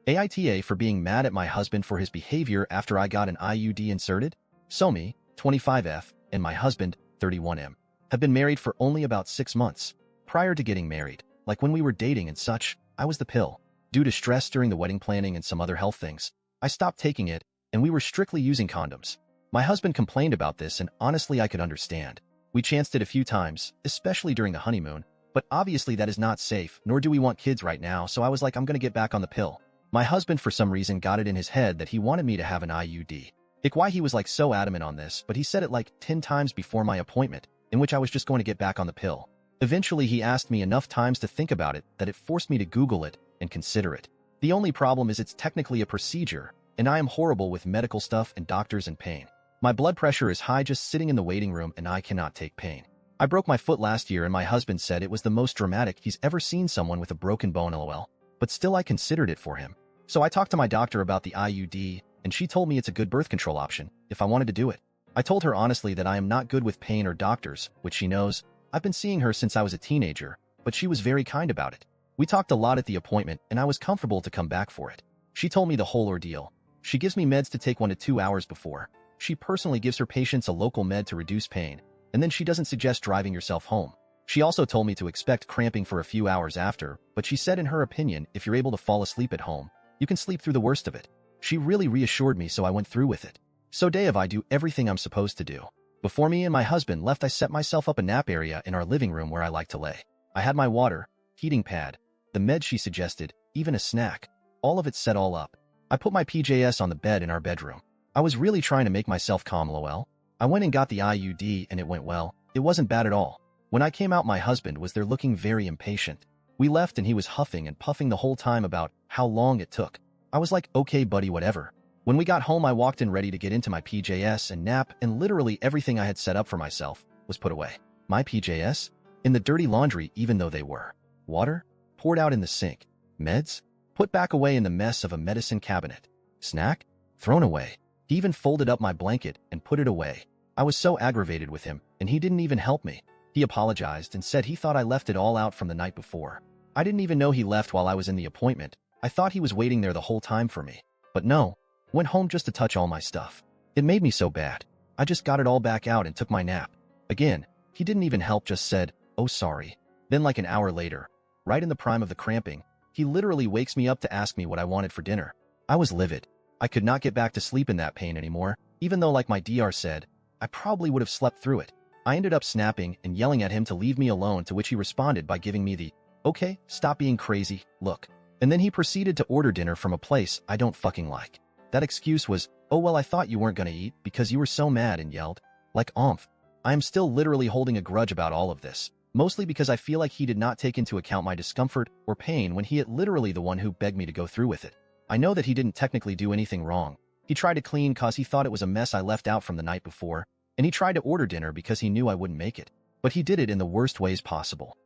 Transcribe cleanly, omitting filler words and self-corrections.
AITA for being mad at my husband for his behavior after I got an IUD inserted? So me, 25F, and my husband, 31M, have been married for only about 6 months. Prior to getting married, like when we were dating and such, I was the pill. Due to stress during the wedding planning and some other health things, I stopped taking it, and we were strictly using condoms. My husband complained about this, and honestly I could understand. We chanced it a few times, especially during the honeymoon, but obviously that is not safe, nor do we want kids right now, so I was like, I'm gonna get back on the pill. My husband for some reason got it in his head that he wanted me to have an IUD. Why he was like so adamant on this, but he said it like 10 times before my appointment, in which I was just going to get back on the pill. Eventually he asked me enough times to think about it that it forced me to Google it and consider it. The only problem is it's technically a procedure, and I am horrible with medical stuff and doctors and pain. My blood pressure is high just sitting in the waiting room and I cannot take pain. I broke my foot last year and my husband said it was the most dramatic he's ever seen someone with a broken bone lol, but still I considered it for him. So I talked to my doctor about the IUD, and she told me it's a good birth control option if I wanted to do it. I told her honestly that I am not good with pain or doctors, which she knows. I've been seeing her since I was a teenager, but she was very kind about it. We talked a lot at the appointment and I was comfortable to come back for it. She told me the whole ordeal. She gives me meds to take 1 to 2 hours before. She personally gives her patients a local med to reduce pain, and then she doesn't suggest driving yourself home. She also told me to expect cramping for a few hours after, but she said in her opinion, if you're able to fall asleep at home, you can sleep through the worst of it. She really reassured me, so I went through with it. So day of I do everything I'm supposed to do. Before me and my husband left, I set myself up a nap area in our living room where I like to lay. I had my water, heating pad, the meds she suggested, even a snack. All of it set all up. I put my PJS on the bed in our bedroom. I was really trying to make myself calm lol. I went and got the IUD and it went well. It wasn't bad at all. When I came out, my husband was there looking very impatient. We left and he was huffing and puffing the whole time about how long it took. I was like, okay buddy, whatever. When we got home, I walked in ready to get into my PJS and nap, and literally everything I had set up for myself was put away. My PJS? In the dirty laundry, even though they were. Water? Poured out in the sink. Meds? Put back away in the mess of a medicine cabinet. Snack? Thrown away. He even folded up my blanket and put it away. I was so aggravated with him, and he didn't even help me. He apologized and said he thought I left it all out from the night before. I didn't even know he left while I was in the appointment. I thought he was waiting there the whole time for me. But no. Went home just to touch all my stuff. It made me so bad. I just got it all back out and took my nap. Again, he didn't even help, just said, oh sorry. Then like an hour later, right in the prime of the cramping, he literally wakes me up to ask me what I wanted for dinner. I was livid. I could not get back to sleep in that pain anymore, even though like my DR said, I probably would have slept through it. I ended up snapping and yelling at him to leave me alone, to which he responded by giving me the, okay, stop being crazy, look. And then he proceeded to order dinner from a place I don't fucking like. That excuse was, oh well, I thought you weren't gonna eat because you were so mad, and yelled. Like oomph. I am still literally holding a grudge about all of this, mostly because I feel like he did not take into account my discomfort or pain when he is literally the one who begged me to go through with it. I know that he didn't technically do anything wrong. He tried to clean cause he thought it was a mess I left out from the night before, and he tried to order dinner because he knew I wouldn't make it. But he did it in the worst ways possible.